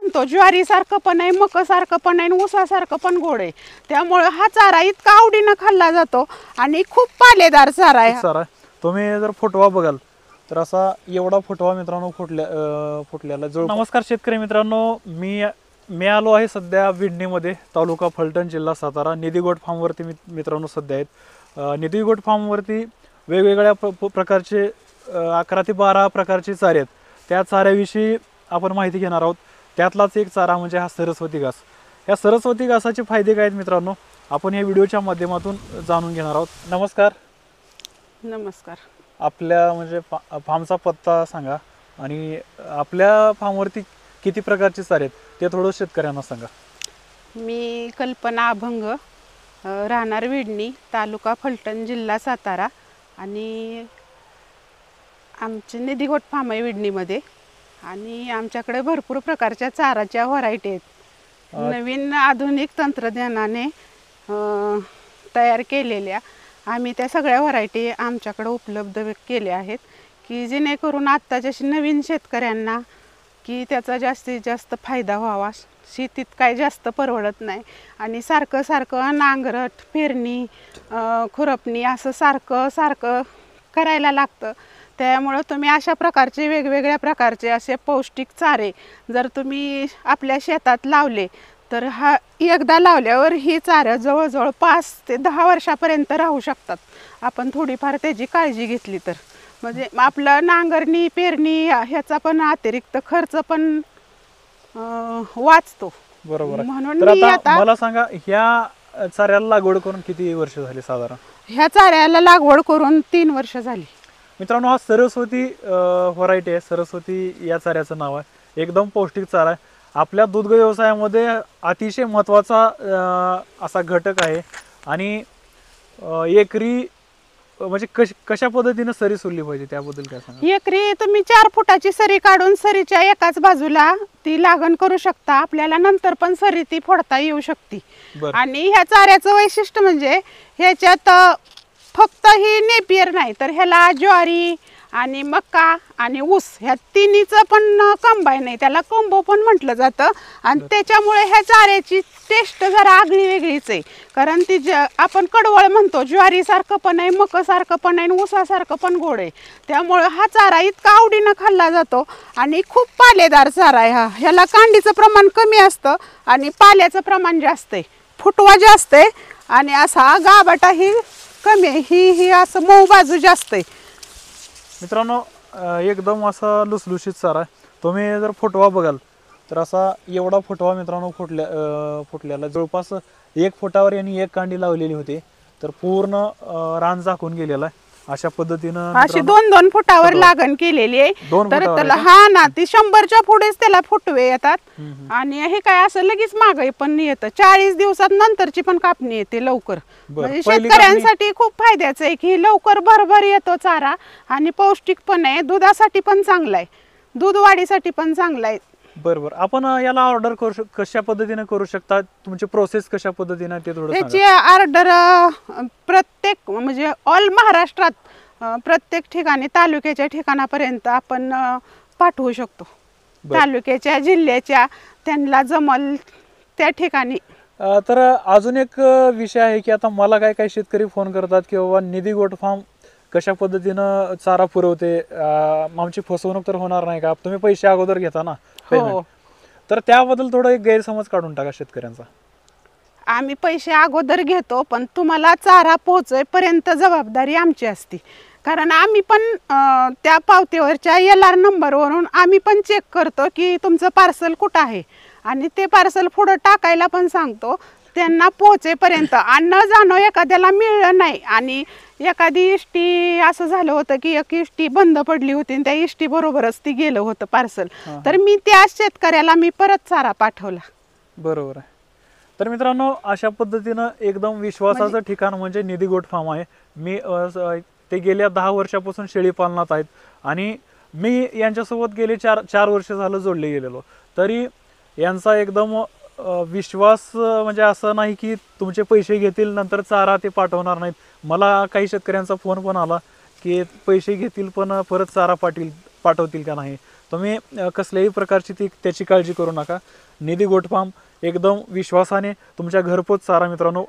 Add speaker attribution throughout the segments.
Speaker 1: म्हणतो, ज्वारीसारखं पण आहे, मकासारखं पण आहे आणि ऊसासारखं पण गोड आहे. त्यामुळे हा चारा इतका आवडीनं खाल्ला जातो आणि खूप पालेदार चारा आहे.
Speaker 2: चारा तुम्ही जर फुटवा बघाल तर असा एवढा फुटवा मित्रांनो फुटलेला जो. नमस्कार शेतकरी मित्रांनो, मी आलो आहे सध्या विडणीमध्ये, तालुका फलटण, जिल्हा सातारा. निधी-गोट फार्मवरती मित्रांनो सध्या आहेत. निधी-गोट फार्मवरती वेगवेगळ्या प्रकारचे 11 ते 12 प्रकारचे चारे आहेत. त्या चाऱ्याविषयी आपण माहिती घेणार आहोत. त्यातलाच एक चारा म्हणजे हा सरस्वती घास. या सरस्वती घासाचे फायदे काय आहेत मित्रांनो, आपण या व्हिडिओच्या माध्यमातून जाणून घेणार आहोत. नमस्कार.
Speaker 1: नमस्कार.
Speaker 2: आपल्या म्हणजे फार्मचा पत्ता सांगा आणि आपल्या फार्मवरती किती प्रकारचे चारे आहेत ते थोडं शेतकऱ्यांना सांगा.
Speaker 1: मी कल्पना अभंग, राहणार विडणी, तालुका फलटण, जिल्हा सातारा आणि आमचे निधी-गोट फार्म आहे विडणीमध्ये. आणि आमच्याकडे भरपूर प्रकारच्या चाराच्या व्हरायटी आहेत. नवीन आधुनिक तंत्रज्ञानाने तयार केलेल्या आम्ही त्या सगळ्या व्हरायटी आमच्याकडे उपलब्ध केल्या आहेत, की जेणेकरून आत्ताच्या नवीन शेतकऱ्यांना की त्याचा जास्तीत जास्त फायदा व्हावा. शेतीत काय जास्त परवडत नाही आणि सारखं सारखं नांगरट, पेरणी, खुरपणी असं सारखं सारखं करायला लागतं. त्यामुळं तुम्ही अशा प्रकारचे वेगवेगळ्या प्रकारचे असे पौष्टिक चारे जर तुम्ही आपल्या शेतात लावले तर हा एकदा लावल्यावर ही चारं जवळजवळ 5 ते 10 वर्षापर्यंत राहू शकतात, आपण थोडीफार त्याची काळजी घेतली तर. म्हणजे आपलं नांगरणी, पेरणी ह्याचा पण अतिरिक्त खर्च पण वाचतो.
Speaker 2: बरोबर.
Speaker 1: म्हणून
Speaker 2: तर
Speaker 1: मी आता
Speaker 2: मला सांगा, ह्या चाऱ्याला लागवड करून किती वर्ष झाली साधारण?
Speaker 1: ह्या चाऱ्याला लागवड करून 3 वर्ष झाली.
Speaker 2: मित्रांनो, हा सरस्वती व्हरायटी आहे. सरस्वती या चाऱ्याचं नाव आहे. एकदम पौष्टिक चारा आहे. आपल्या दूध व्यवसायामध्ये अतिशय महत्त्वाचा असा घटक आहे. आणि एकरी म्हणजे कशा पद्धतीने सरी सोडली पाहिजे त्याबद्दल काय सांगा?
Speaker 1: एकरी तुम्ही 4 फुटाची सरी काढून सरीच्या एकाच बाजूला ती लागण करू शकता. आपल्याला नंतर पण सरी ती फोडता येऊ शकते. आणि ह्या चाऱ्याचं वैशिष्ट्य म्हणजे ह्याच्यात फक्त ही नेपियर नाही तर ह्याला ज्वारी आणि मका आणि ऊस ह्या तिन्हीचं पण कंबाईन आहे, त्याला कंबो पण म्हटलं जातं. आणि त्याच्यामुळे ह्या चाऱ्याची टेस्ट जरा आगळी वेगळीच आहे. कारण ती आपण कडवळ म्हणतो, ज्वारीसारखं पण आहे, मकासारखं पण आहे आणि ऊसासारखं पण गोड आहे. त्यामुळे हा चारा इतका आवडीनं खाल्ला जातो आणि खूप पालेदार चारा आहे. ह्याला कांडीचं प्रमाण कमी असतं आणि पाल्याचं प्रमाण जास्त आहे, फुटवा जास्त आहे आणि असा गाभटा ही कमी आहे. ही असं मऊ बाजू जास्त आहे.
Speaker 2: मित्रांनो, एकदम असा लुसलुशीत चारा आहे. तुम्ही जर फुटवा बघाल तर असा एवढा फुटवा मित्रांनो फुटलेला. जवळपास 1 फुटावर यांनी 1 कांडी लावलेली होती. तर पूर्ण रान झाकून गेलेला आहे. अशा पद्धतीनं
Speaker 1: अशी 2-2 फुटावर लागण केलेली आहे. तर त्याला हा ना ती 100च्या पुढेच त्याला फुटवे येतात. आणि हे काय असं लगेच मागे पण येतं. 40 दिवसात नंतरची पण कापणी येते लवकर. म्हणजे शेतकऱ्यांसाठी खूप फायद्याचं आहे की लवकर भरभर येतो चारा आणि पौष्टिक पण आहे, दुधासाठी पण चांगला आहे, दूध वाढीसाठी पण चांगला आहे.
Speaker 2: बरोबर. आपण याला ऑर्डर कशा पद्धतीने करू शकता, तुमची प्रोसेस कशा पद्धतीने ते थोडं
Speaker 1: त्याची ऑर्डर प्रत्येक म्हणजे ऑल महाराष्ट्रात प्रत्येक ठिकाणी तालुक्याच्या ठिकाणापर्यंत आपण पाठवू शकतो. तालुक्याच्या, जिल्ह्याच्या, त्यांना जमल त्या ठिकाणी.
Speaker 2: तर अजून एक विषय आहे की आता मला काय शेतकरी फोन करतात की बाबा निधी-गोट फार्म कशा पद्धतीनं चारा पुरवते, आमची फसवणूक तर होणार नाही का, तुम्ही पैसे अगोदर घेता ना पेमेंट, तर त्याबद्दल थोडा एक गैरसमज काढून टाका शेतकऱ्यांचा.
Speaker 1: आम्ही पैसे अगोदर घेतो पण तुम्हाला चारा पोहोचेपर्यंत जबाबदारी आमची असते. कारण आम्ही पण त्या पावतीवरच्या LR नंबरवरून आम्ही पण चेक करतो की तुमचं पार्सल कुठं आहे आणि ते पार्सल पुढं टाकायला पण सांगतो त्यांना पोहोचेपर्यंत. अन्न जाणं एखाद्याला मिळलं नाही आणि एखादी इष्टी असं झालं होतं की एक इष्टी बंद पडली होती आणि त्या इष्टी बरोबरच ती गेलं होतं पार्सल, तर मी त्या शेतकऱ्याला मी परत चारा पाठवला.
Speaker 2: बरोबर आहे. तर मित्रांनो, अशा पद्धतीनं एकदम विश्वासाचं ठिकाण म्हणजे निधी-गोट फार्म आहे. मी ते गेल्या 10 वर्षापासून शेळी पालनात आहेत आणि मी यांच्यासोबत गेले 4 वर्ष झालं जोडले गेलेलो. तरी यांचा एकदम विश्वास म्हणजे असं नाही की तुमचे पैसे घेतील नंतर चारा ते पाठवणार नाहीत. मला काही शेतकऱ्यांचा फोन पण आला की पैसे घेतील पण परत चारा पाठवतील का नाही. तुम्ही कसल्याही प्रकारची त्याची काळजी करू नका. निधी गोट फार्म एकदम विश्वासाने तुमच्या घरपोच चारा मित्रांनो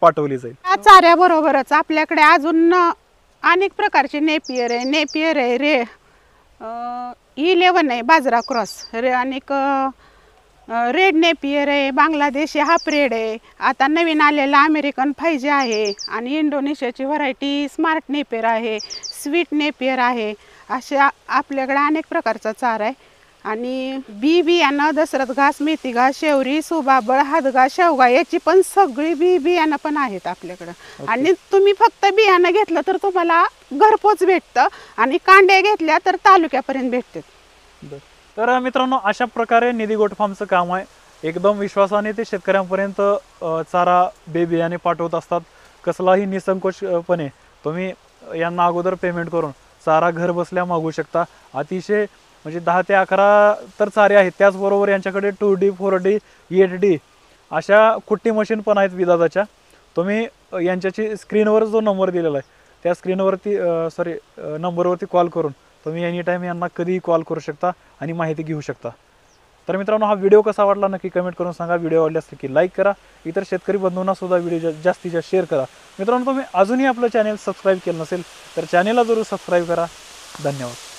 Speaker 2: पाठवली जाईल.
Speaker 1: या चाऱ्याबरोबरच आपल्याकडे अजून अनेक प्रकारचे नेपियर आहे रे 11 आहे बाजरा क्रॉस अनेक रेड नेपियर आहे, बांगलादेशी हाफ रेड आहे, आता नवीन आलेला अमेरिकन फायजे आहे आणि इंडोनेशियाची व्हरायटी स्मार्ट नेपियर आहे, स्वीट नेपियर आहे. अशा आपल्याकडे अनेक प्रकारचा चारा आहे. आणि बियाणं दशरथ घास, मेथी घास, शेवरी, सुबाबळ, हादगा, शेवगा याची पण सगळी बियाणं पण आहेत आपल्याकडं. आणि तुम्ही फक्त बियाणं घेतलं तर तुम्हाला घरपोच भेटतं आणि कांड्या घेतल्या तर तालुक्यापर्यंत भेटतात.
Speaker 2: तर मित्रांनो अशा प्रकारे निधी गोट फार्मचं काम आहे. एकदम विश्वासाने ते शेतकऱ्यांपर्यंत चारा बियाणे पाठवत असतात. कसलाही निसंकोचपणे तुम्ही यांना अगोदर पेमेंट करून चारा घर बसल्या मागू शकता. अतिशय म्हणजे 10 ते 11 तर चारे आहेत. त्याचबरोबर यांच्याकडे 2D 4D 8D अशा कुट्टी मशीन पण आहेत विदादाच्या. तुम्ही यांच्याची स्क्रीनवर जो नंबर दिलेला आहे त्या स्क्रीनवरती नंबरवरती कॉल करून तुम्ही एनी टाईम यांना कधीही कॉल करू शकता आणि माहिती घेऊ शकता. तर मित्रांनो हा व्हिडिओ कसा वाटला नक्की कमेंट करून सांगा. व्हिडिओ आवडल्यास नक्की लाईक करा. इतर शेतकरी बंधूंना सुद्धा व्हिडिओ जास्तीत जास्त शेअर करा. मित्रांनो तुम्ही अजूनही आपलं चॅनल सबस्क्राईब केलं नसेल तर चॅनेलला जरूर सबस्क्राईब करा. धन्यवाद.